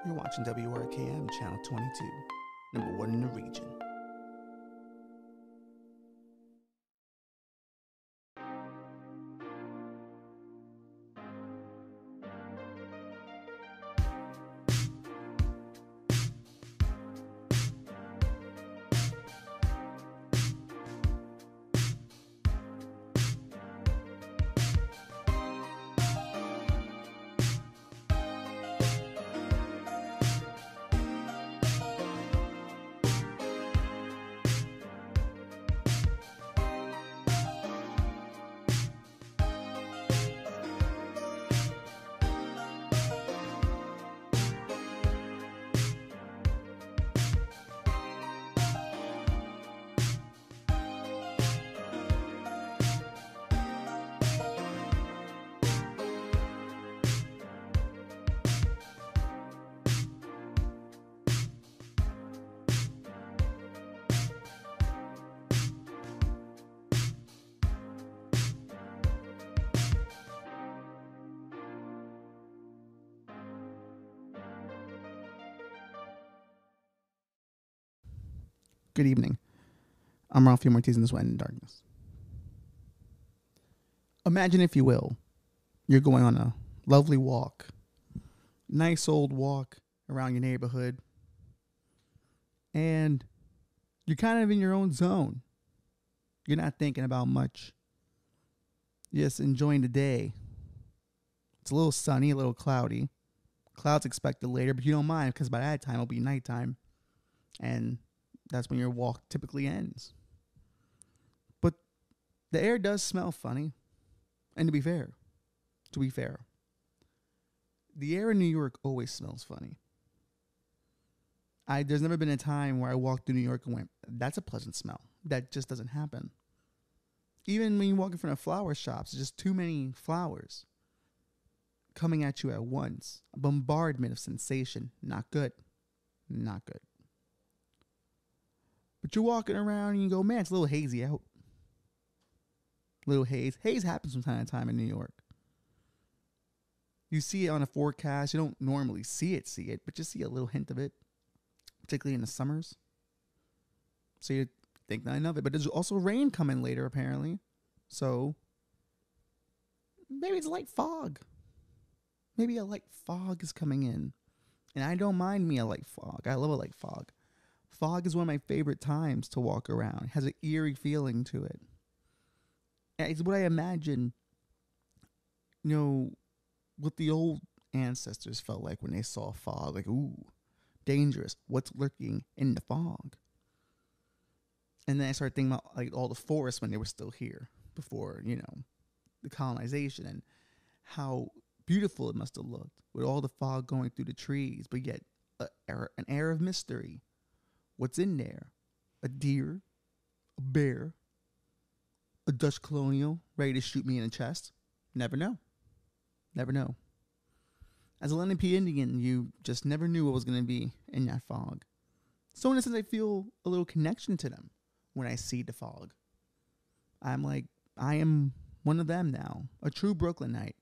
You're watching WRKM Channel 22, number one in the region. Good evening. I'm Ralphie Martinez in This Wet in Darkness. Imagine, if you will, you're going on a lovely walk. Nice old walk around your neighborhood. And you're kind of in your own zone. You're not thinking about much. You're just enjoying the day. It's a little sunny, a little cloudy. Clouds expected later, but you don't mind because by that time it'll be nighttime. And that's when your walk typically ends. But the air does smell funny. And to be fair, the air in New York always smells funny. There's never been a time where I walked through New York and went, that's a pleasant smell. That just doesn't happen. Even when you walk in front of flower shops, there's just too many flowers coming at you at once. A bombardment of sensation. Not good. Not good. But you're walking around and you go, man, it's a little hazy out. Little haze. Haze happens from time to time in New York. You see it on a forecast. You don't normally see it, but you see a little hint of it, particularly in the summers. So you think nothing of it. But there's also rain coming later, apparently. So maybe it's light fog. Maybe a light fog is coming in. And I don't mind me a light fog. I love a light fog. Fog is one of my favorite times to walk around. It has an eerie feeling to it. It's what I imagine, what the old ancestors felt like when they saw fog. Like, ooh, dangerous. What's lurking in the fog? And then I started thinking about like all the forests when they were still here before, the colonization, and how beautiful it must have looked with all the fog going through the trees, but yet an air of mystery. What's in there? A deer, a bear, a Dutch colonial ready to shoot me in the chest? Never know. Never know. As a Lenape Indian, you just never knew what was going to be in that fog. So in a sense, I feel a little connection to them when I see the fog. I'm like, I am one of them now. A true Brooklynite,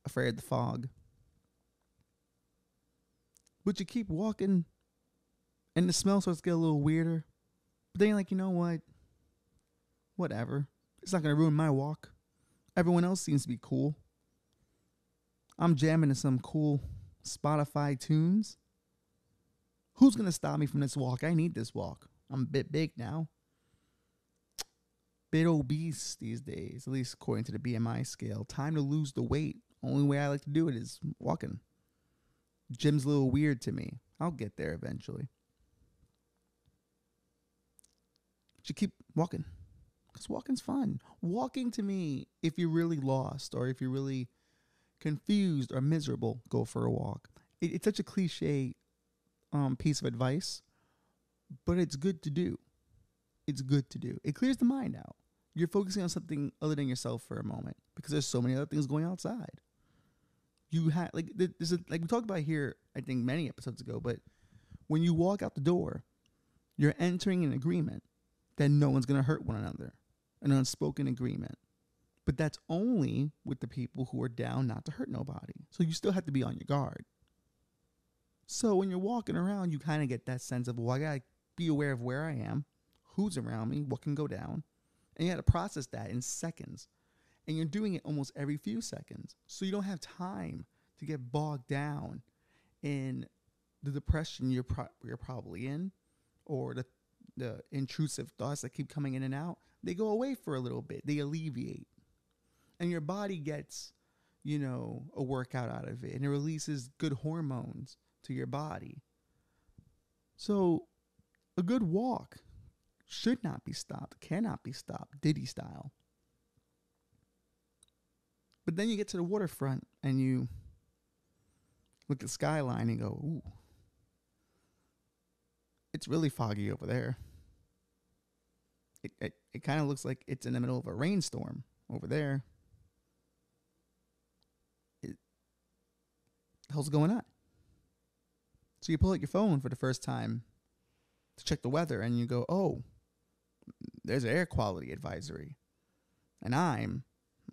afraid of the fog. But you keep walking, and the smell starts to get a little weirder. But then you're like, you know what? Whatever. It's not going to ruin my walk. Everyone else seems to be cool. I'm jamming to some cool Spotify tunes. Who's going to stop me from this walk? I need this walk. I'm a bit big now. Bit obese these days, at least according to the BMI scale. Time to lose the weight. Only way I like to do it is walking. Gym's a little weird to me. I'll get there eventually. But you keep walking. Because walking's fun. Walking, to me, if you're really lost or if you're really confused or miserable, go for a walk. It's such a cliche piece of advice, but it's good to do. It's good to do. It clears the mind out. You're focusing on something other than yourself for a moment because there's so many other things going outside. You have like we talked about here, I think many episodes ago, but when you walk out the door, you're entering an agreement that no one's going to hurt one another, an unspoken agreement. But that's only with the people who are down not to hurt nobody. So you still have to be on your guard. So when you're walking around, you kind of get that sense of, well, I got to be aware of where I am, who's around me, what can go down. And you got to process that in seconds. And you're doing it almost every few seconds. So you don't have time to get bogged down in the depression you're probably in, or the intrusive thoughts that keep coming in and out. They go away for a little bit. They alleviate. And your body gets, a workout out of it. And it releases good hormones to your body. So a good walk should not be stopped, cannot be stopped, Diddy style. But then you get to the waterfront and you look at the skyline and go, ooh, it's really foggy over there. It kind of looks like it's in the middle of a rainstorm over there. What the hell's going on? So you pull out your phone for the first time to check the weather and you go, oh, there's an air quality advisory. And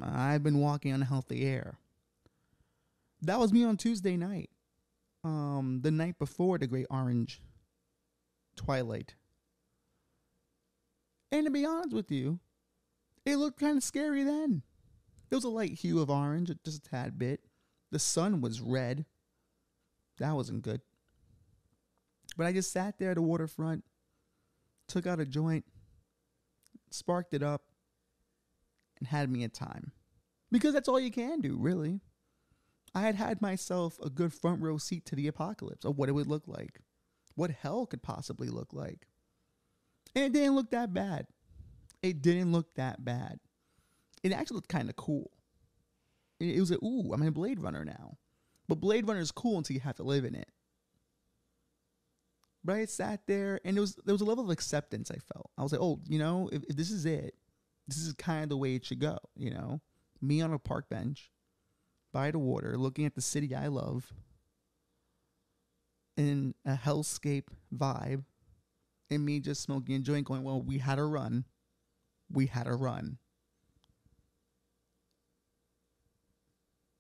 I've been walking unhealthy air. That was me on Tuesday night. The night before the Great Orange Twilight. And to be honest with you, it looked kind of scary then. There was a light hue of orange, just a tad bit. The sun was red. That wasn't good. But I just sat there at the waterfront, took out a joint, sparked it up, and had me a time. Because that's all you can do, really. I had myself a good front row seat to the apocalypse of what it would look like. What hell could possibly look like. And it didn't look that bad. It didn't look that bad. It actually looked kind of cool. It was like, ooh, I'm in Blade Runner now. But Blade Runner is cool until you have to live in it. But I sat there, and there was a level of acceptance I felt. I was like, oh, if this is it, this is kind of the way it should go, Me on a park bench, by the water, looking at the city I love, in a hellscape vibe, and me just smoking a joint going, well, we had to run. We had to run.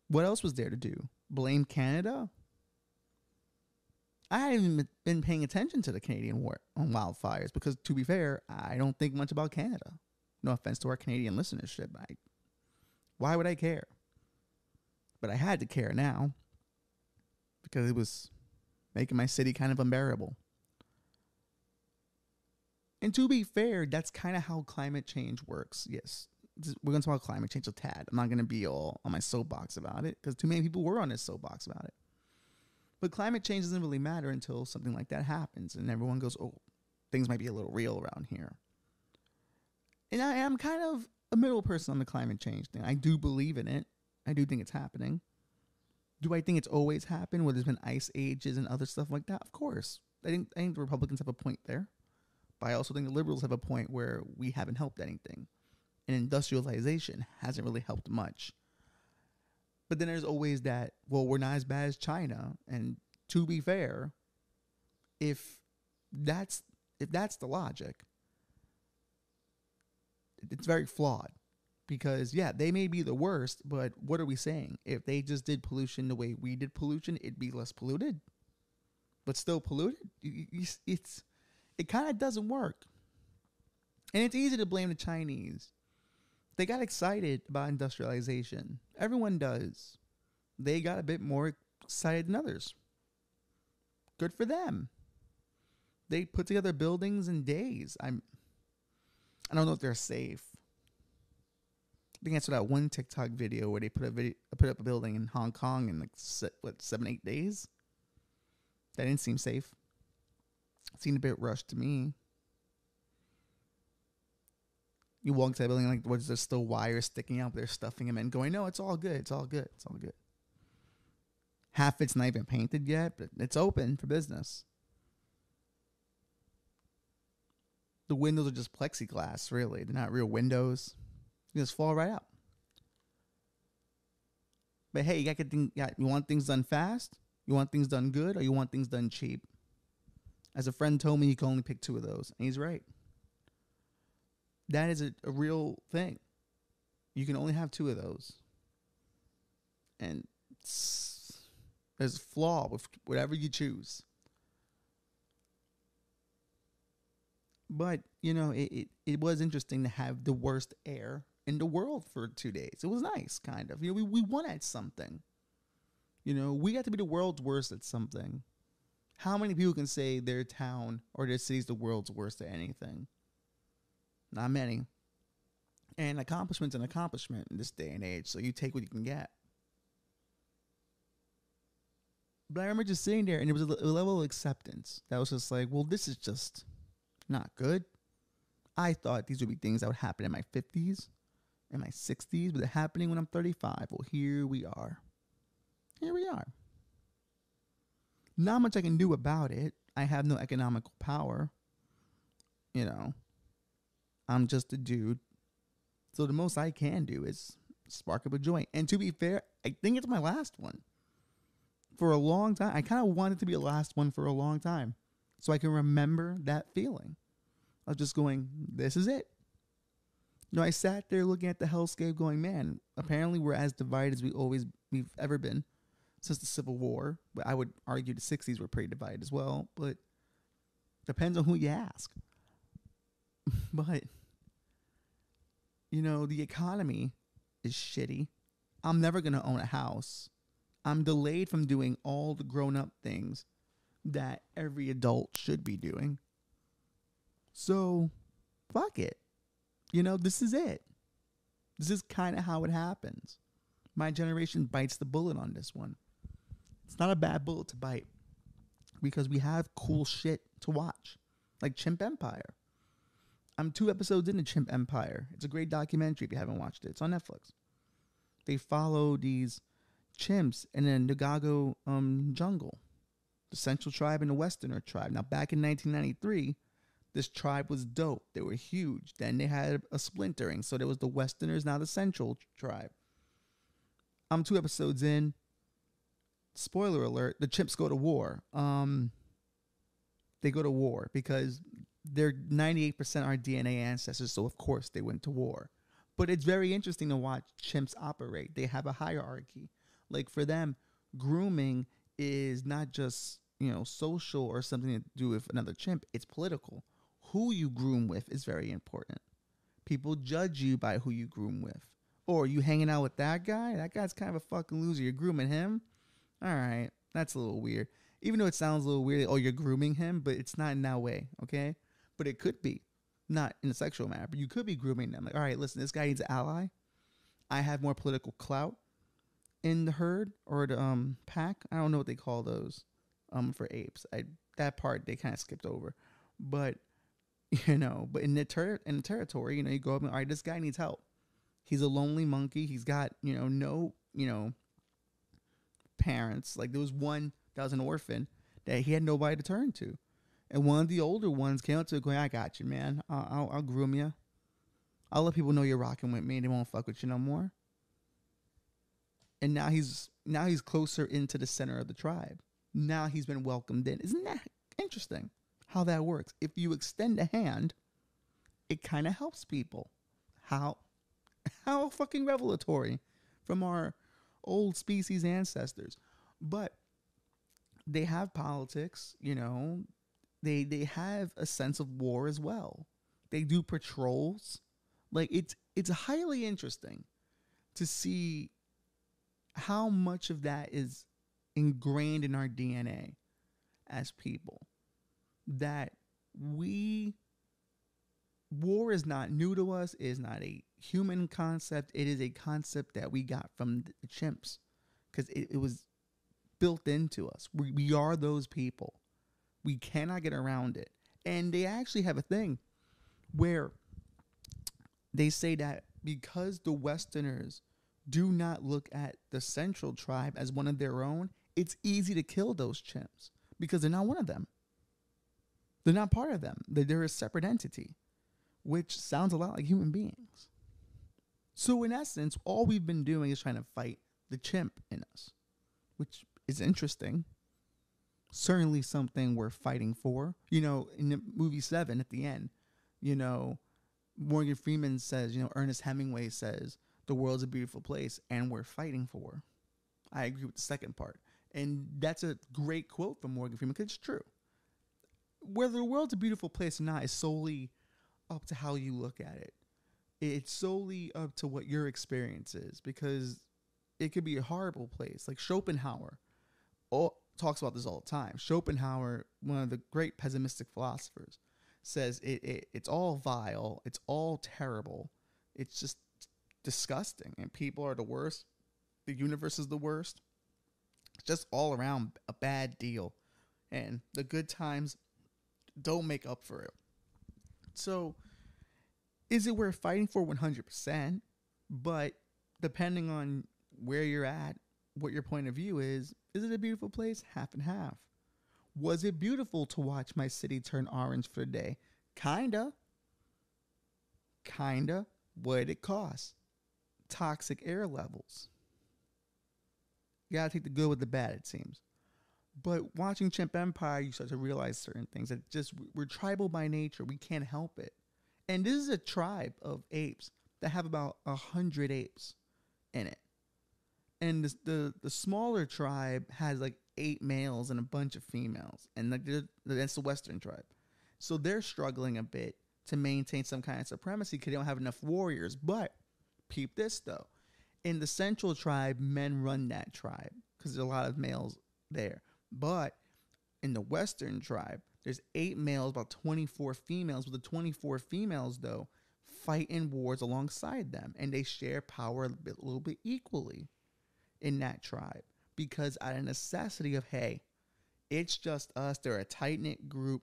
What else was there to do? Blame Canada? I haven't even been paying attention to the Canadian war on wildfires because, to be fair, I don't think much about Canada. No offense to our Canadian listenership. Why would I care? But I had to care now because it was making my city kind of unbearable. And to be fair, that's kind of how climate change works. Yes, we're going to talk about climate change a tad. I'm not going to be all on my soapbox about it because too many people were on this soapbox about it. But climate change doesn't really matter until something like that happens and everyone goes, oh, things might be a little real around here. And I am kind of a middle person on the climate change thing. I do believe in it. I do think it's happening. Do I think it's always happened where there's been ice ages and other stuff like that? Of course. I think the Republicans have a point there. But I also think the liberals have a point where we haven't helped anything. And industrialization hasn't really helped much. But then there's always that, well, we're not as bad as China. And to be fair, if that's the logic, it's very flawed. Because, yeah, they may be the worst, but what are we saying? If they just did pollution the way we did pollution, it'd be less polluted. But still polluted? It kind of doesn't work. And it's easy to blame the Chinese. They got excited about industrialization. Everyone does. They got a bit more excited than others. Good for them. They put together buildings in days. I don't know if they're safe. I think I saw that one TikTok video where they put up a building in Hong Kong in 7-8 days. That didn't seem safe. It seemed a bit rushed to me. You walk to that building like, was there still wires sticking out? They're stuffing them in, going, no, it's all good. It's all good. It's all good. Half it's not even painted yet, but it's open for business. The windows are just plexiglass, really. They're not real windows. You just fall right out. But hey, you want things done fast? You want things done good? Or you want things done cheap? As a friend told me, you can only pick two of those. And he's right. That is a real thing. You can only have two of those. And There's flaw with whatever you choose. But, it was interesting to have the worst air in the world for 2 days. It was nice, kind of. We won at something. We got to be the world's worst at something. How many people can say their town or their city's the world's worst at anything? Not many. And accomplishment's an accomplishment in this day and age, so you take what you can get. But I remember just sitting there, and it was a level of acceptance that was just like, well, this is just not good. I thought these would be things that would happen in my 50s, in my 60s, but they're happening when I'm 35. Well, here we are. Here we are. Not much I can do about it. I have no economical power. I'm just a dude. So the most I can do is spark up a joint. And to be fair, I think it's my last one. For a long time. I kind of wanted to be the last one for a long time. So I can remember that feeling. I was just going, this is it. I sat there looking at the hellscape going, man, apparently we're as divided as we've ever been since the Civil War. But I would argue the 60s were pretty divided as well. But depends on who you ask. But, the economy is shitty. I'm never going to own a house. I'm delayed from doing all the grown-up things that every adult should be doing. So, fuck it. This is it. This is kind of how it happens. My generation bites the bullet on this one. It's not a bad bullet to bite because we have cool shit to watch, like Chimp Empire. I'm 2 episodes into Chimp Empire. It's a great documentary if you haven't watched it. It's on Netflix. They follow these chimps in a Ngako jungle, the Central Tribe and the Westerner Tribe. Now, back in 1993, this tribe was dope. They were huge. Then they had a splintering. So there was the Westerners, now the Central Tribe. I'm 2 episodes in. Spoiler alert, the chimps go to war. They go to war because they're 98% our DNA ancestors, so of course they went to war. But it's very interesting to watch chimps operate. They have a hierarchy. Like for them, grooming is not just, social or something to do with another chimp. It's political. Who you groom with is very important. People judge you by who you groom with. Or you hanging out with that guy? That guy's kind of a fucking loser. You're grooming him? All right. That's a little weird. Even though it sounds a little weird, oh, you're grooming him, but it's not in that way, okay? But it could be. Not in a sexual manner, but you could be grooming them. Like, all right, listen, this guy needs an ally. I have more political clout in the herd or the pack. I don't know what they call those for apes. That part they kind of skipped over. But, but in the territory, you go up and, all right, this guy needs help. He's a lonely monkey. He's got, no, parents. Like there was one that was an orphan that he had nobody to turn to. And one of the older ones came up to him going, I got you, man. I'll groom you. I'll let people know you're rocking with me and they won't fuck with you no more. And now he's closer into the center of the tribe. Now he's been welcomed in. Isn't that interesting how that works? If you extend a hand, it kind of helps people. How fucking revelatory from our old species ancestors. But they have politics, They have a sense of war as well. They do patrols. Like it's highly interesting to see how much of that is ingrained in our DNA as people. That war is not new to us. It is not a human concept. It is a concept that we got from the chimps because it was built into us. We are those people. We cannot get around it. And they actually have a thing where they say that because the Westerners do not look at the Central Tribe as one of their own, it's easy to kill those chimps because they're not one of them. They're not part of them. They're a separate entity, which sounds a lot like human beings. So in essence, all we've been doing is trying to fight the chimp in us, which is interesting. Certainly something we're fighting for. In the movie Seven at the end, Morgan Freeman says, Ernest Hemingway says, the world's a beautiful place and we're fighting for. I agree with the second part. And that's a great quote from Morgan Freeman, because it's true. Whether the world's a beautiful place or not is solely up to how you look at it. It's solely up to what your experience is, because it could be a horrible place. Like Schopenhauer talks about this all the time. Schopenhauer, one of the great pessimistic philosophers, says it's all vile, it's all terrible, it's just disgusting, and people are the worst. The universe is the worst. It's just all around a bad deal, and the good times don't make up for it. So, is it worth fighting for? 100%. But depending on where you're at, what your point of view is it a beautiful place? Half and half. Was it beautiful to watch my city turn orange for a day? Kinda. What did it cost? Toxic air levels. You gotta take the good with the bad, it seems. But watching Chimp Empire, you start to realize certain things. That just, we're tribal by nature. We can't help it. And this is a tribe of apes that have about 100 apes in it. And the smaller tribe has like 8 males and a bunch of females. And that's the Western tribe. So they're struggling a bit to maintain some kind of supremacy because they don't have enough warriors. But peep this, though. In the Central tribe, men run that tribe because there's a lot of males there. But in the Western tribe, there's 8 males, about 24 females. With the 24 females, though, fight in wars alongside them. And they share power a little bit equally in that tribe. Because out of necessity of, hey, it's just us. They're a tight-knit group.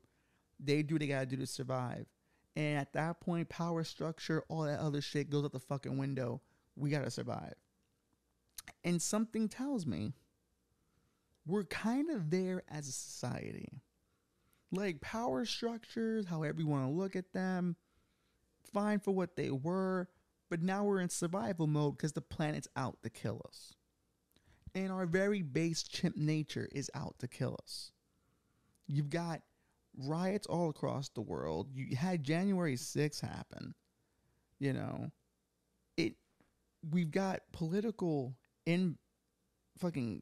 They do what they got to do to survive. And at that point, power structure, all that other shit goes out the fucking window. We got to survive. And something tells me we're kind of there as a society. Like power structures, however you want to look at them, fine for what they were, but now we're in survival mode because the planet's out to kill us. And our very base chimp nature is out to kill us. You've got riots all across the world. You had January 6th happen. You know, we've got political fucking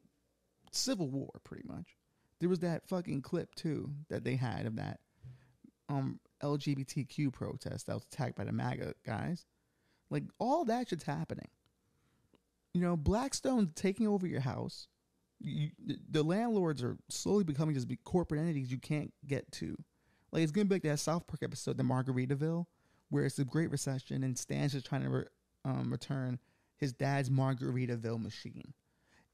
civil war, pretty much. There was that fucking clip too that they had of that LGBTQ protest that was attacked by the MAGA guys. Like, all that shit's happening. You know, Blackstone's taking over your house. The landlords are slowly becoming just corporate entities you can't get to. Like, it's gonna be like that South Park episode, the Margaritaville, where it's the Great Recession and Stan's just trying to return his dad's Margaritaville machine.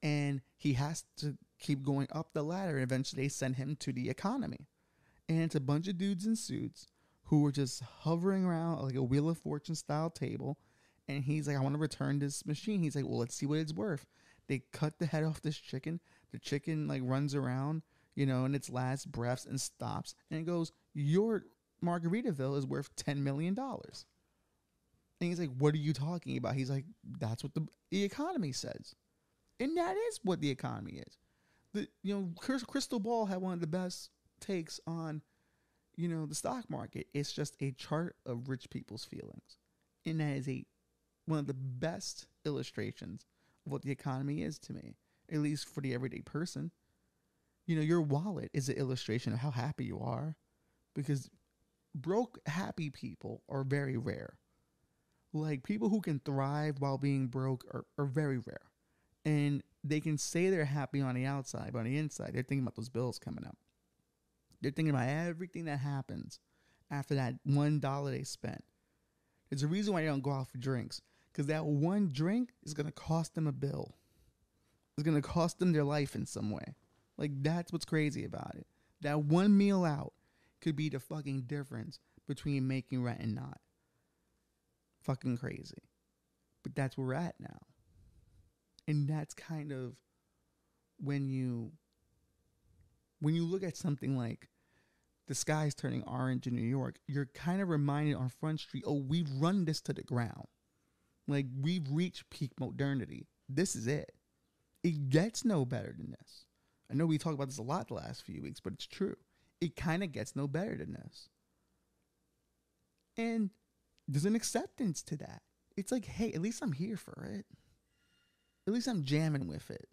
And he has to keep going up the ladder. And eventually they send him to the economy. And it's a bunch of dudes in suits who are just hovering around like a Wheel of Fortune style table. And he's like, I want to return this machine. He's like, well, let's see what it's worth. They cut the head off this chicken. The chicken like runs around, you know, in its last breaths and stops. And it goes, your Margaritaville is worth $10 million. And he's like, what are you talking about? He's like, that's what the economy says. And that is what the economy is. Crystal Ball had one of the best takes on, the stock market. It's just a chart of rich people's feelings. And that is one of the best illustrations of what the economy is to me, at least for the everyday person. Your wallet is an illustration of how happy you are, because broke, happy people are very rare. Like, people who can thrive while being broke are very rare. And they can say they're happy on the outside, but on the inside, they're thinking about those bills coming up. They're thinking about everything that happens after that $1 they spent. There's a reason why they don't go out for drinks, because that one drink is going to cost them a bill. It's going to cost them their life in some way. Like, that's what's crazy about it. That one meal out could be the fucking difference between making rent and not. Fucking crazy. But that's where we're at now. And that's kind of when you look at something like the sky's turning orange in New York, you're kind of reminded on Front Street, oh, we've run this to the ground. Like, we've reached peak modernity. This is it. It gets no better than this. I know we talked about this a lot the last few weeks, but it's true. It kind of gets no better than this. And there's an acceptance to that. It's like, hey, at least I'm here for it. At least I'm jamming with it.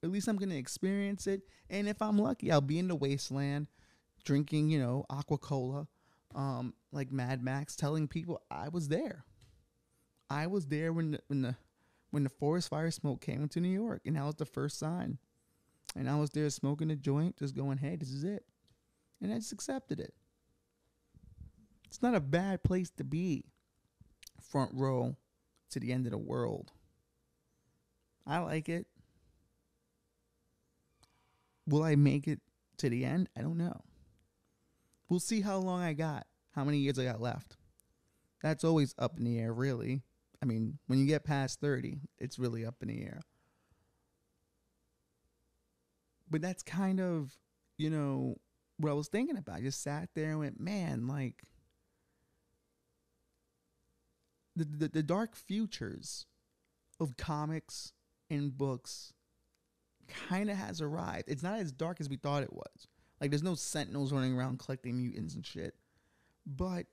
At least I'm gonna experience it. And if I'm lucky, I'll be in the wasteland, drinking, aqua cola, like Mad Max, telling people I was there. I was there when the forest fire smoke came into New York, and that was the first sign. And I was there smoking a joint, just going, "Hey, this is it," and I just accepted it. It's not a bad place to be. Front row to the end of the world. I like it. Will I make it to the end? I don't know. We'll see how long I got, how many years I got left. That's always up in the air, really. I mean, when you get past 30, it's really up in the air. But that's kind of, what I was thinking about. I just sat there and went, man, like, the dark futures of comics and books kind of has arrived. It's not as dark as we thought it was. Like, there's no sentinels running around collecting mutants and shit. But,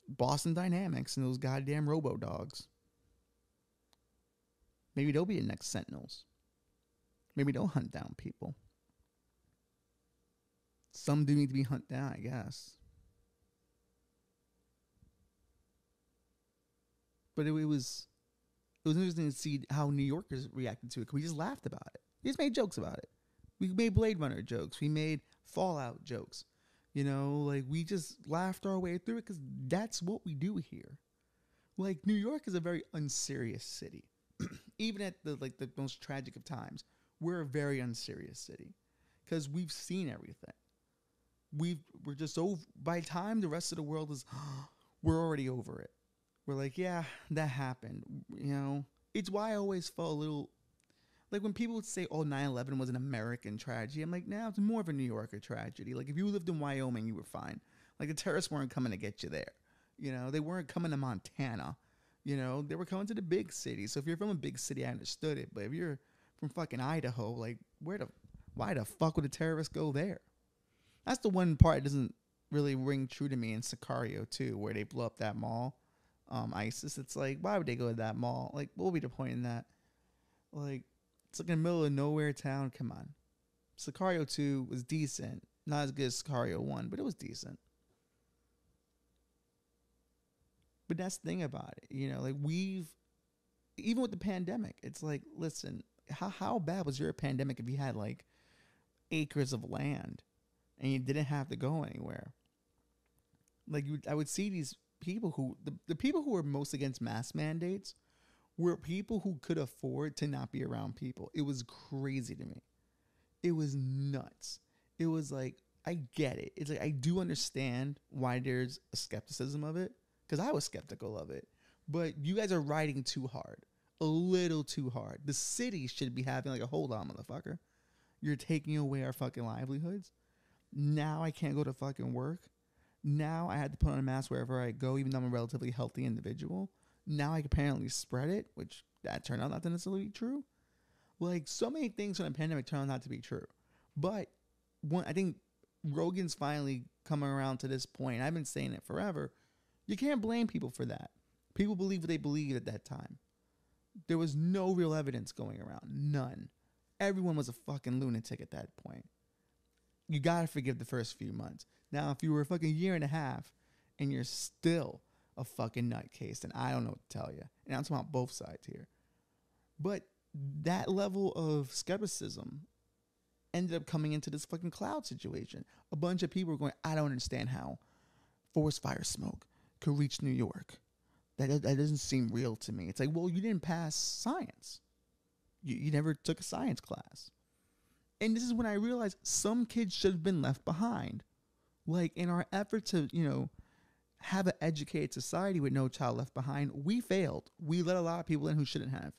Boston Dynamics and those goddamn Robo-Dogs. Maybe they'll be the next Sentinels. Maybe they'll hunt down people. Some do need to be hunted down, I guess. But it was interesting to see how New Yorkers reacted to it. 'Cause we just laughed about it. We just made jokes about it. We made Blade Runner jokes. We made Fallout jokes. Like, we just laughed our way through it because that's what we do here. Like, New York is a very unserious city. Even at the most tragic of times, we're a very unserious city because we've seen everything. We're just over. By the time the rest of the world is, we're already over it. We're like, yeah, that happened. It's why I always felt a little like when people would say, oh, 9/11 was an American tragedy. I'm like, nah, it's more of a New Yorker tragedy. Like, if you lived in Wyoming, you were fine. Like, the terrorists weren't coming to get you there. They weren't coming to Montana. They were coming to the big city. So if you're from a big city, I understood it. But if you're from fucking Idaho, like, why the fuck would a terrorist go there? That's the one part that doesn't really ring true to me in Sicario too, where they blew up that mall. ISIS. It's like, why would they go to that mall? Like, what would be the point in that? Like, it's like in the middle of nowhere town. Come on. Sicario 2 was decent. Not as good as Sicario 1, but it was decent. But that's the thing about it. Like, even with the pandemic, it's like, listen, how bad was your pandemic if you had like acres of land and you didn't have to go anywhere? Like, I would see these people who, the people who were most against mask mandates were people who could afford to not be around people. It was crazy to me. It was nuts. It was like, I get it. It's like, I do understand why there's a skepticism of it, because I was skeptical of it. But you guys are riding too hard. A little too hard. The city should be having like a, hold on, motherfucker. You're taking away our fucking livelihoods. Now I can't go to fucking work. Now I had to put on a mask wherever I go, even though I'm a relatively healthy individual. Now I can apparently spread it, which that turned out not to necessarily be true. Like, so many things from the pandemic turned out not to be true. But I think Rogan's finally coming around to this point. I've been saying it forever. You can't blame people for that. People believe what they believed at that time. There was no real evidence going around. None. Everyone was a fucking lunatic at that point. You gotta forgive the first few months. Now, if you were a fucking year and a half and you're still a fucking nutcase, then I don't know what to tell you. And I'm talking about both sides here. But that level of skepticism ended up coming into this fucking cloud situation. A bunch of people were going, I don't understand how forest fire smoke could reach New York. That doesn't seem real to me. It's like, well, you didn't pass science. You never took a science class. And this is when I realized some kids should have been left behind. Like, in our effort to, have an educated society with no child left behind, we failed. We let a lot of people in who shouldn't have.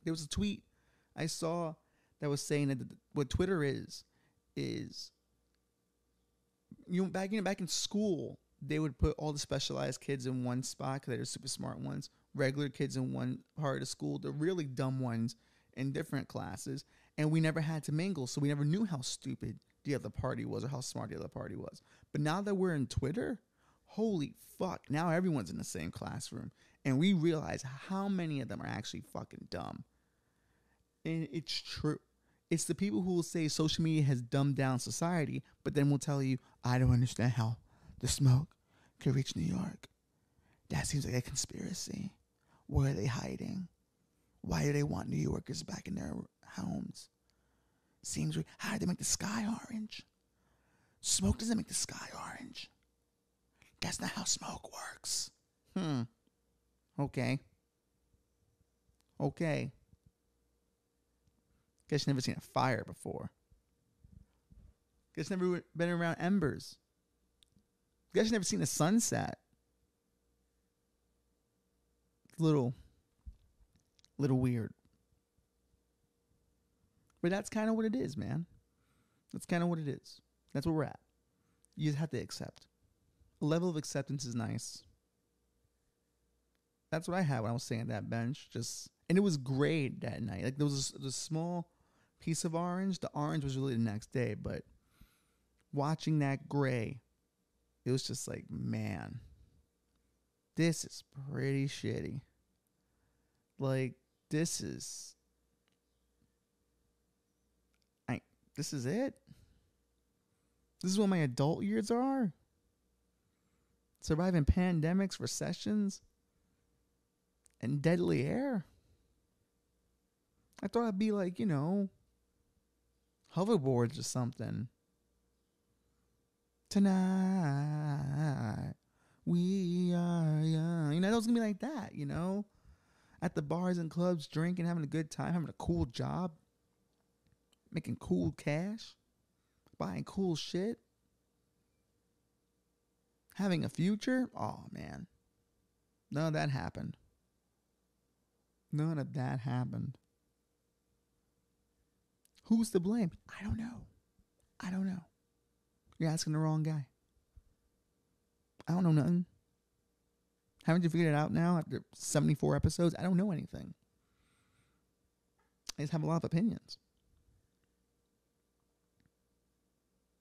There was a tweet I saw that was saying that what Twitter is back in school, they would put all the specialized kids in one spot because they're super smart ones, regular kids in one part of the school, the really dumb ones in different classes, and we never had to mingle, so we never knew how stupid the other party was or how smart the other party was. But now that we're in Twitter, holy fuck, now everyone's in the same classroom, and we realize how many of them are actually fucking dumb. And it's true. It's the people who will say social media has dumbed down society, but then will tell you, I don't understand how the smoke could reach New York. That seems like a conspiracy. Where are they hiding? Why do they want New Yorkers back in their homes? Seems how did they make the sky orange? Smoke doesn't make the sky orange. That's not how smoke works. Okay. Guess you've never seen a fire before. Guess you've never been around embers. Guess you've never seen a sunset. Little weird. But that's kind of what it is, man. That's kind of what it is. That's where we're at. You just have to accept. A level of acceptance is nice. That's what I had when I was sitting at that bench. And it was great that night. Like there was a small piece of orange. The orange was really the next day, but watching that gray, it was just like, man, this is pretty shitty. Like this is it. This is what my adult years are. Surviving pandemics, recessions, and deadly air. I thought I'd be like, hoverboards or something. Tonight, we are young. That was going to be like that, At the bars and clubs, drinking, having a good time, having a cool job, making cool cash, buying cool shit, having a future. Oh, man. None of that happened. Who's to blame? I don't know. You're asking the wrong guy. I don't know nothing. Haven't you figured it out now after 74 episodes? I don't know anything. I just have a lot of opinions.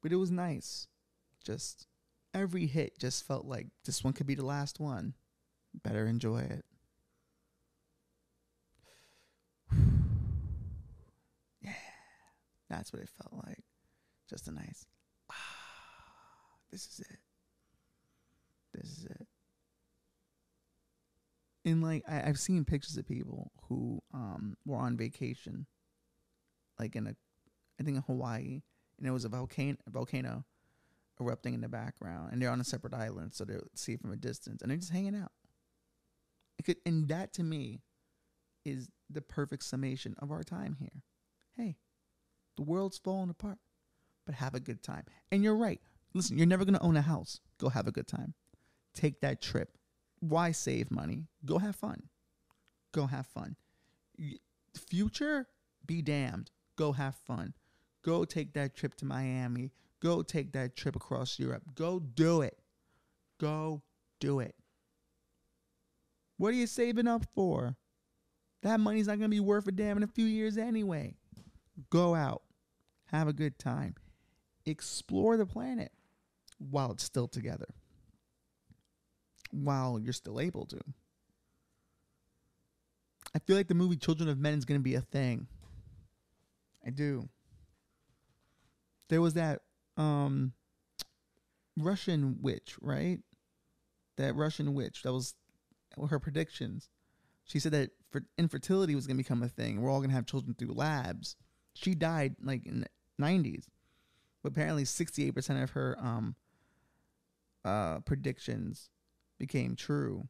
But it was nice. Just every hit just felt like this one could be the last one. Better enjoy it. Yeah. That's what it felt like. Just a nice, this is it. And like, I've seen pictures of people who were on vacation, like I think in Hawaii, and there was a volcano erupting in the background, and they're on a separate island, so they'll see it from a distance, and they're just hanging out. And that to me is the perfect summation of our time here. Hey, the world's falling apart, but have a good time. And you're right. Listen, you're never going to own a house. Go have a good time. Take that trip. Why save money? Go have fun. Future, be damned. Go have fun. Go take that trip to Miami. Go take that trip across Europe. Go do it. What are you saving up for? That money's not going to be worth a damn in a few years anyway. Go out. Have a good time. Explore the planet while it's still together. While you're still able to. I feel like the movie Children of Men is going to be a thing. I do. There was that Russian witch, right? That Russian witch. That was her predictions. She said that infertility was going to become a thing. We're all going to have children through labs. She died like in the 90s. But apparently 68% of her predictions became true.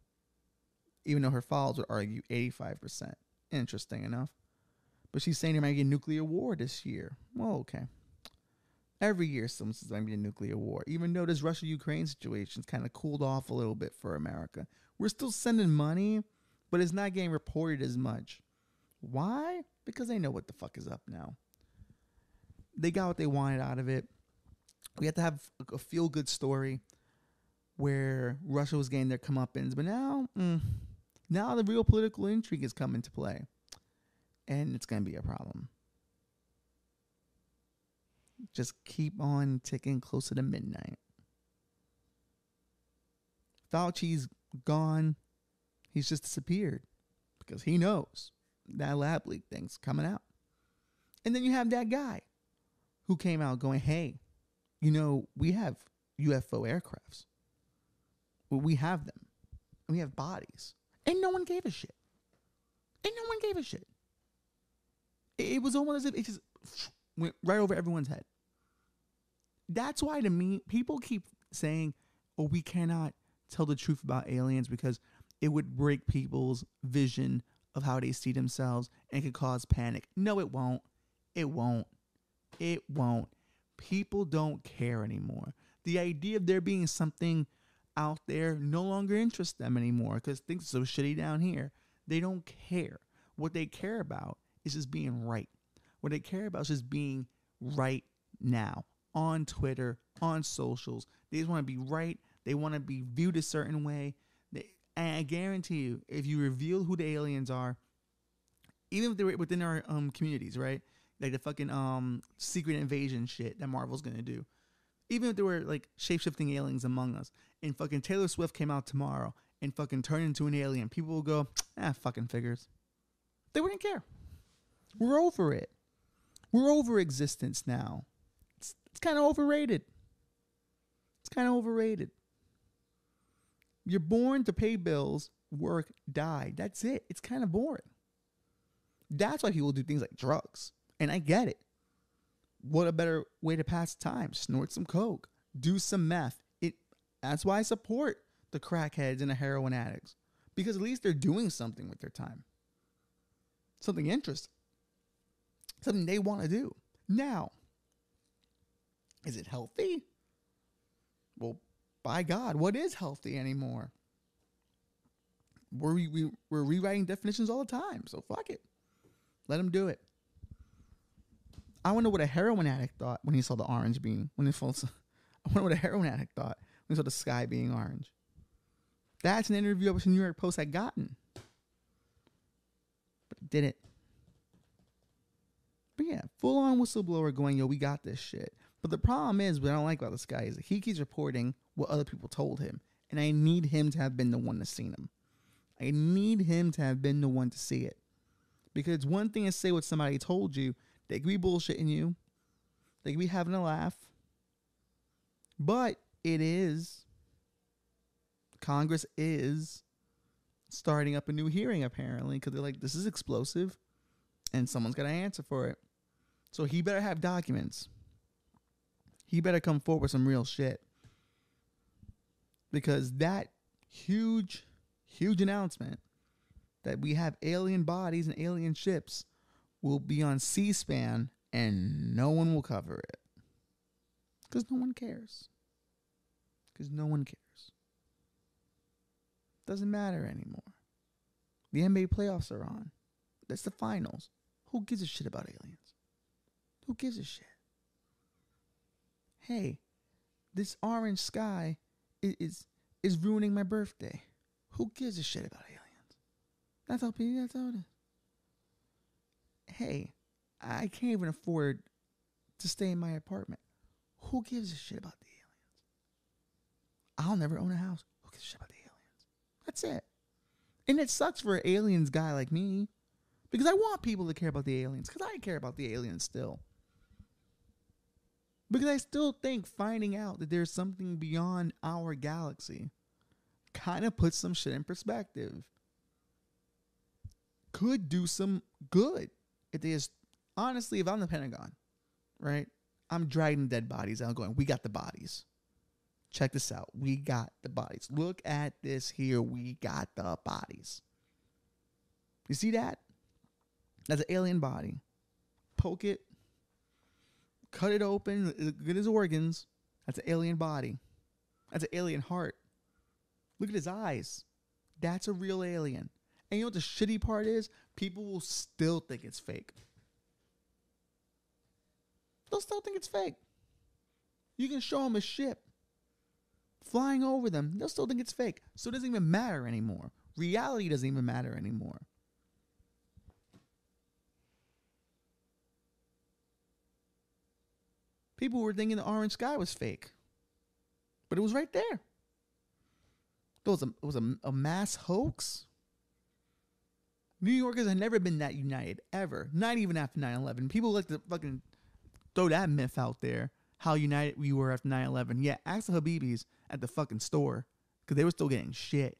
Even though her followers would argue 85%. Interesting enough. But she's saying there might be a nuclear war this year. Well, okay. Every year someone says there might be a nuclear war. Even though this Russia-Ukraine situation's kind of cooled off a little bit for America. We're still sending money, but it's not getting reported as much. Why? Because they know what the fuck is up now. They got what they wanted out of it. We have to have a feel-good story where Russia was getting their comeuppance. But now the real political intrigue has come into play. And it's going to be a problem. Just keep on ticking closer to midnight. Fauci's gone. He's just disappeared because he knows that lab leak thing's coming out. And then you have that guy who came out going, hey, we have UFO aircrafts. Well, we have them. And we have bodies. And no one gave a shit. It was almost as if it just went right over everyone's head. That's why, to me, people keep saying, oh, we cannot tell the truth about aliens because it would break people's vision of how they see themselves and could cause panic. No, it won't. It won't. People don't care anymore. The idea of there being something out there no longer interests them anymore because things are so shitty down here. They don't care. What they care about is just being right. What they care about is just being right now on Twitter, on socials. They just want to be right. They want to be viewed a certain way. And I guarantee you, if you reveal who the aliens are, even if they're within our communities, right? Like the fucking secret invasion shit that Marvel's gonna do. Even if there were like shape-shifting aliens among us, and fucking Taylor Swift came out tomorrow and fucking turned into an alien, people will go, fucking figures. They wouldn't care. We're over it. We're over existence now. It's kind of overrated. You're born to pay bills, work, die. That's it. It's kind of boring. That's why people do things like drugs. And I get it. What a better way to pass time. Snort some coke. Do some meth. That's why I support the crackheads and the heroin addicts. Because at least they're doing something with their time. Something interesting. Something they want to do. Now, is it healthy? Well, by God, what is healthy anymore? We're rewriting definitions all the time. So fuck it. Let them do it. I wonder what a heroin addict thought when he saw the orange beam. I wonder what a heroin addict thought when he saw the sky being orange. That's an interview I wish the New York Post had gotten. But it didn't. But yeah, full on whistleblower going, yo, we got this shit. But the problem is, what I don't like about this guy is that he keeps reporting what other people told him. And I need him to have been the one to see him. I need him to have been the one to see it. Because it's one thing to say what somebody told you. They could be bullshitting you. They could be having a laugh. But it is. Congress is starting up a new hearing, apparently. Because they're like, this is explosive. And someone's got to answer for it. So he better have documents. He better come forward with some real shit. Because that huge announcement that we have alien bodies and alien ships will be on C-SPAN and no one will cover it. Because no one cares. Doesn't matter anymore. The NBA playoffs are on. That's the finals. Who gives a shit about aliens? Who gives a shit? Hey, this orange sky is ruining my birthday. Who gives a shit about aliens? That's how it is. Hey, I can't even afford to stay in my apartment. Who gives a shit about the aliens? I'll never own a house. Who gives a shit about the aliens? That's it. And it sucks for an aliens guy like me. Because I want people to care about the aliens. Because I care about the aliens still. Because I still think finding out that there's something beyond our galaxy kind of puts some shit in perspective. Could do some good. If they just, honestly, if I'm the Pentagon, right? I'm dragging dead bodies out going, we got the bodies. Check this out. We got the bodies. Look at this here. We got the bodies. You see that? That's an alien body. Poke it. Cut it open. Look at his organs. That's an alien body. That's an alien heart. Look at his eyes. That's a real alien. And you know what the shitty part is? People will still think it's fake. They'll still think it's fake. You can show them a ship flying over them. They'll still think it's fake. So it doesn't even matter anymore. Reality doesn't even matter anymore. People were thinking the orange sky was fake. But it was right there. It was a mass hoax. New Yorkers have never been that united, ever. Not even after 9/11. People like to fucking throw that myth out there, how united we were after 9/11. Yeah, ask the Habibis at the fucking store, because they were still getting shit.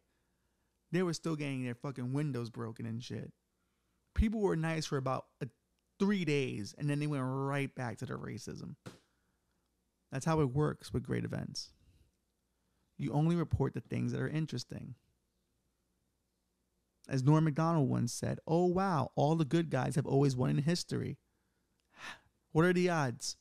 They were still getting their fucking windows broken and shit. People were nice for about 3 days, and then they went right back to their racism. That's how it works with great events. You only report the things that are interesting. As Norm Macdonald once said, oh wow, all the good guys have always won in history. What are the odds?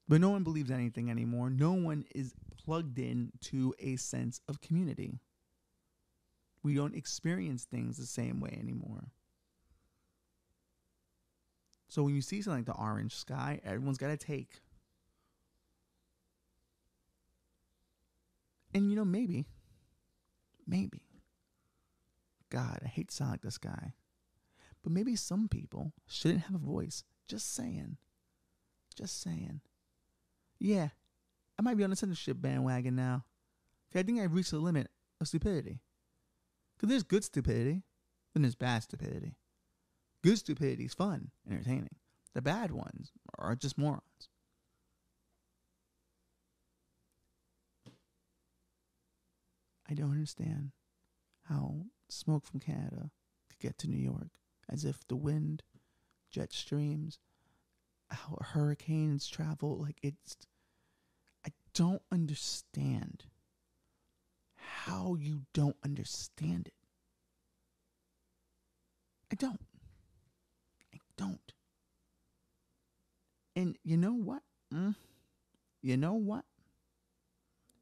But no one believes anything anymore. No one is plugged in to a sense of community. We don't experience things the same way anymore. So when you see something like the orange sky, everyone's got a take. And you know, maybe, God, I hate to sound like this guy, but maybe some people shouldn't have a voice. Just saying. Yeah, I might be on the censorship bandwagon now. I think I've reached the limit of stupidity. Because there's good stupidity, then there's bad stupidity. Good stupidity is fun, entertaining. The bad ones are just morons. I don't understand how smoke from Canada could get to New York, as if the wind, jet streams, how hurricanes travel. Like, I don't understand how you don't understand it. I don't. And you know what?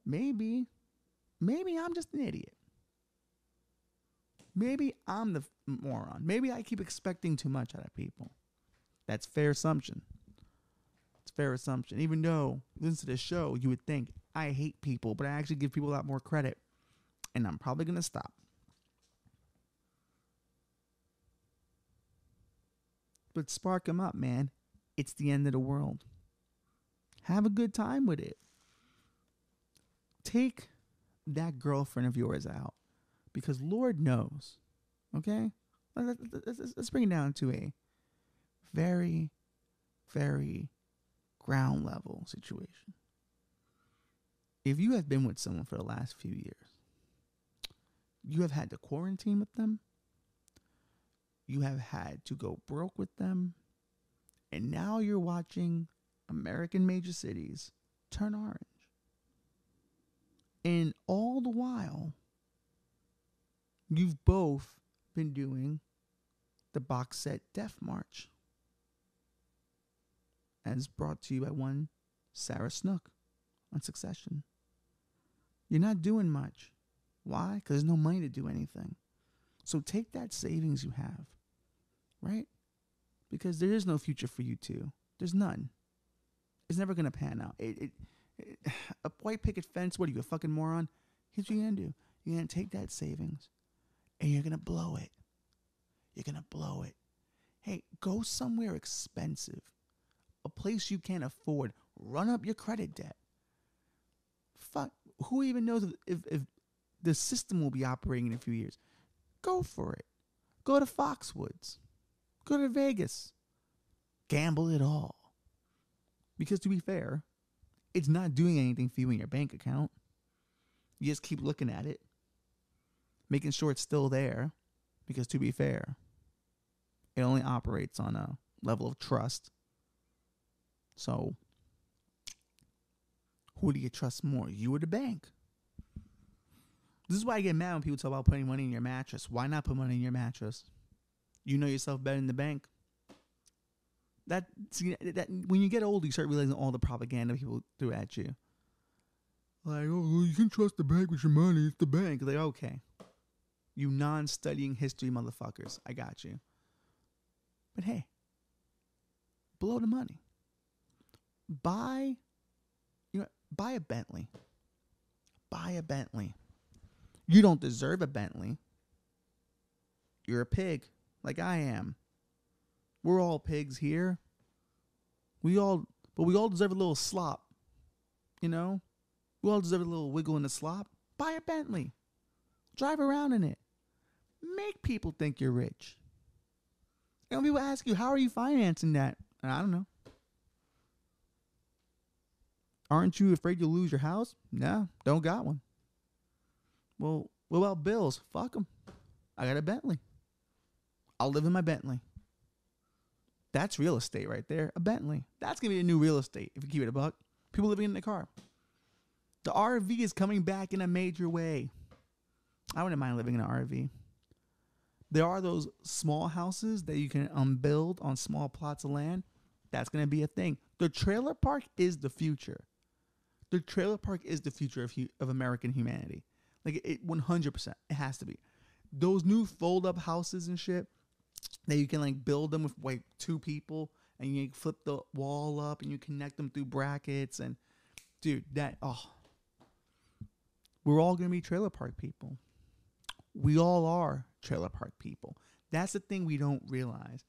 Maybe I'm just an idiot. Maybe I'm the moron. Maybe I keep expecting too much out of people. That's fair assumption. It's fair assumption. Even though, listen to this show, you would think I hate people, but I actually give people a lot more credit. And I'm probably going to stop. But spark them up, man. It's the end of the world. Have a good time with it. Take that girlfriend of yours out. Because Lord knows, okay? Let's bring it down to a very, very ground level situation. If you have been with someone for the last few years, you have had to quarantine with them, you have had to go broke with them, and now you're watching American major cities turn orange. And all the while, you've both been doing the box set Death March, as brought to you by one Sarah Snook on Succession. You're not doing much. Why? Because there's no money to do anything. So take that savings you have, right? Because there is no future for you two. There's none. It's never going to pan out. A white picket fence, what are you, a fucking moron? Here's what you're going to do. You're going to take that savings and you're going to blow it. Hey, go somewhere expensive. A place you can't afford. Run up your credit debt. Fuck. Who even knows if the system will be operating in a few years? Go for it. Go to Foxwoods. Go to Vegas. Gamble it all. Because to be fair, it's not doing anything for you in your bank account. You just keep looking at it, making sure it's still there. Because to be fair, it only operates on a level of trust. So, who do you trust more, you or the bank? This is why I get mad when people talk about putting money in your mattress. Why not put money in your mattress? You know yourself better than the bank. That when you get older, you start realizing all the propaganda people threw at you. Like, oh, you can trust the bank with your money. It's the bank. Like, okay. You non-studying history motherfuckers. I got you. But hey, blow the money. Buy a Bentley. Buy a Bentley. You don't deserve a Bentley. You're a pig, like I am. We're all pigs here. We all deserve a little slop. You know? We all deserve a little wiggle in the slop. Buy a Bentley. Drive around in it. Make people think you're rich. And when people ask you, how are you financing that? And I don't know. Aren't you afraid you'll lose your house? No, don't got one. Well, what about bills? Fuck them. I got a Bentley. I'll live in my Bentley. That's real estate right there. A Bentley. That's going to be a new real estate if you keep it a buck. People living in the car. The RV is coming back in a major way. I wouldn't mind living in an RV. There are those small houses that you can build on small plots of land. That's going to be a thing. The trailer park is the future. The trailer park is the future of American humanity. Like, it 100%. It has to be. Those new fold-up houses and shit that you can, like, build them with, like, 2 people, and you flip the wall up and you connect them through brackets. And, dude, we're all going to be trailer park people. We all are trailer park people. That's the thing we don't realize.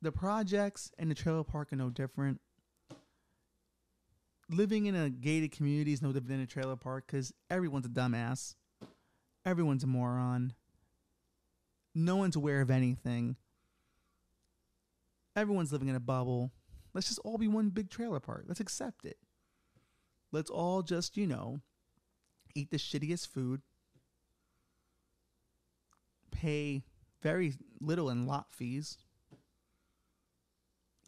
The projects and the trailer park are no different. Living in a gated community is no different than a trailer park because everyone's a dumbass. Everyone's a moron. No one's aware of anything. Everyone's living in a bubble. Let's just all be one big trailer park. Let's accept it. Let's all just, eat the shittiest food. Pay very little in lot fees.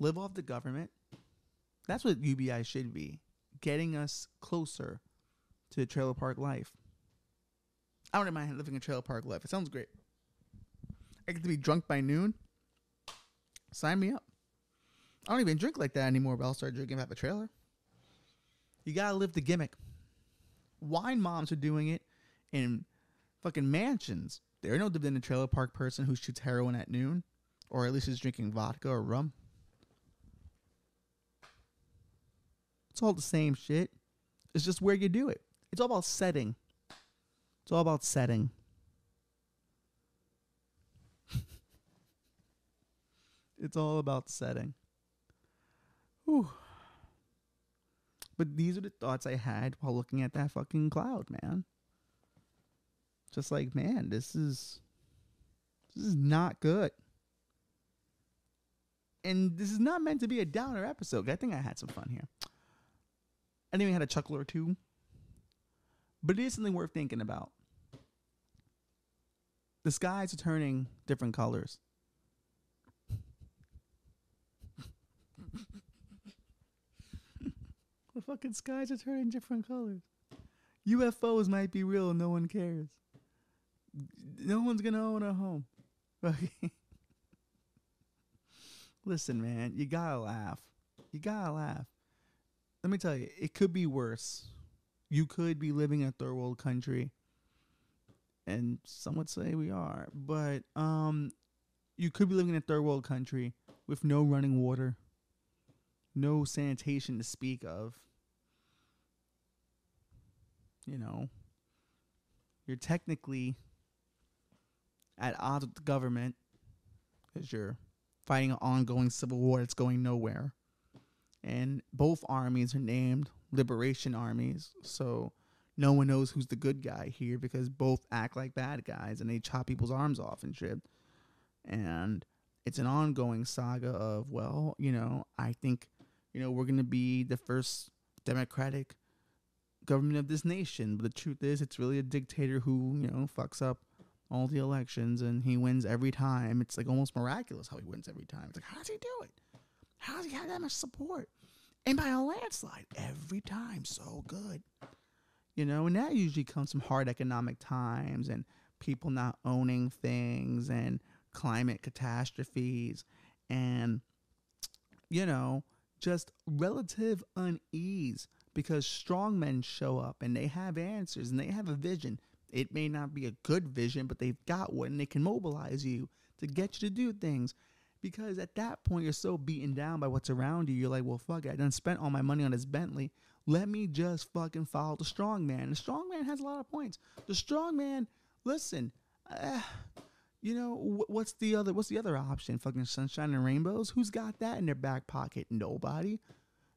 Live off the government. That's what UBI should be. Getting us closer to trailer park life. I wouldn't mind living a trailer park life. It sounds great. I get to be drunk by noon. Sign me up. I don't even drink like that anymore, but I'll start drinking out the trailer. You gotta live the gimmick. Wine moms are doing it in fucking mansions. They're no different than a trailer park person who shoots heroin at noon, or at least is drinking vodka or rum. It's all the same shit. It's just where you do it. It's all about setting. It's all about setting. It's all about setting. Whew. But these are the thoughts I had while looking at that fucking cloud, man. Just like, man, this is not good. And this is not meant to be a downer episode. I think I had some fun here. I think we had a chuckle or two. But it is something worth thinking about. The skies are turning different colors. The fucking skies are turning different colors. UFOs might be real and no one cares. No one's gonna own a home. Listen, man, you gotta laugh. You gotta laugh. Let me tell you, it could be worse. You could be living in a third world country, and some would say we are, but you could be living in a third world country with no running water, no sanitation to speak of. You're technically at odds with the government because you're fighting an ongoing civil war that's going nowhere. And both armies are named liberation armies, so no one knows who's the good guy here because both act like bad guys and they chop people's arms off and shit. And it's an ongoing saga of, I think, we're going to be the first democratic government of this nation. But the truth is, it's really a dictator who, fucks up all the elections and he wins every time. It's like almost miraculous how he wins every time. It's like, how does he do it? How does he have that much support? And by a landslide every time. So good. And that usually comes from hard economic times and people not owning things and climate catastrophes and, just relative unease because strong men show up and they have answers and they have a vision. It may not be a good vision, but they've got one and they can mobilize you to get you to do things. Because at that point, you're so beaten down by what's around you. You're like, well, fuck it. I done spent all my money on this Bentley. Let me just fucking follow the strong man. The strong man has a lot of points. The strong man, listen, what's the other option? Fucking sunshine and rainbows? Who's got that in their back pocket? Nobody.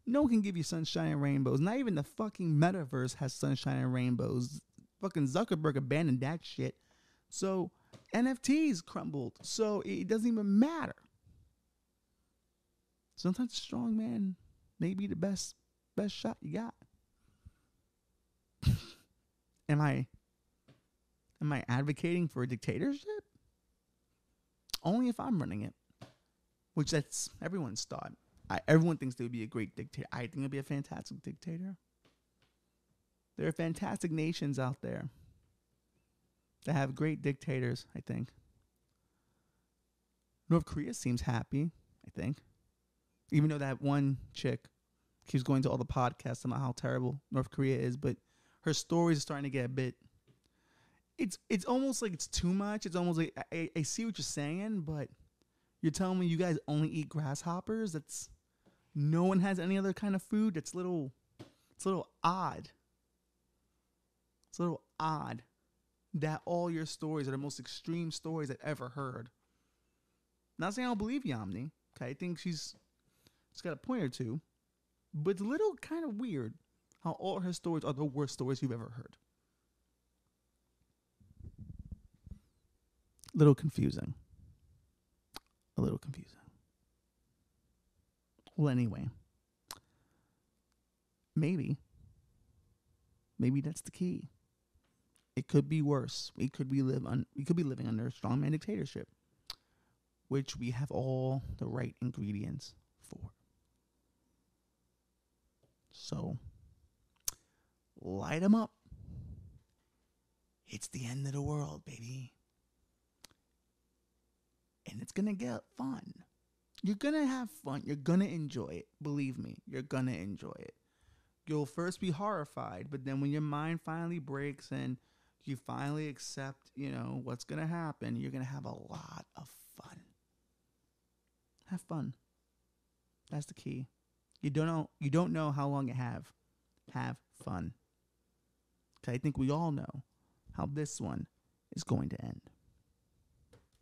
No one can give you sunshine and rainbows. Not even the fucking metaverse has sunshine and rainbows. Fucking Zuckerberg abandoned that shit So NFTs crumbled. So it doesn't even matter. Sometimes a strong man may be the best shot you got. Am I advocating for a dictatorship? Only if I'm running it. Which that's everyone's thought. Everyone thinks they would be a great dictator. I think it'd be a fantastic dictator. There are fantastic nations out there that have great dictators, I think. North Korea seems happy, I think. Even though that one chick keeps going to all the podcasts about how terrible North Korea is, but her stories are starting to get a bit... It's almost like it's too much. It's almost like, I see what you're saying, but you're telling me you guys only eat grasshoppers? That's... No one has any other kind of food? It's a little odd. It's a little odd that all your stories are the most extreme stories I've ever heard. Not saying I don't believe Yamni. Okay, I think she's got a point or two. But it's a little kind of weird how all her stories are the worst stories you've ever heard. A little confusing. Well, anyway. Maybe that's the key. It could be worse. We could be living under a strongman dictatorship, which we have all the right ingredients for. So, light them up. It's the end of the world, baby. And it's going to get fun. You're going to have fun. You're going to enjoy it. Believe me, you're going to enjoy it. You'll first be horrified, but then when your mind finally breaks and you finally accept, what's going to happen, you're going to have a lot of fun. Have fun. That's the key. You don't know how long you have. Have fun. Okay, I think we all know how this one is going to end.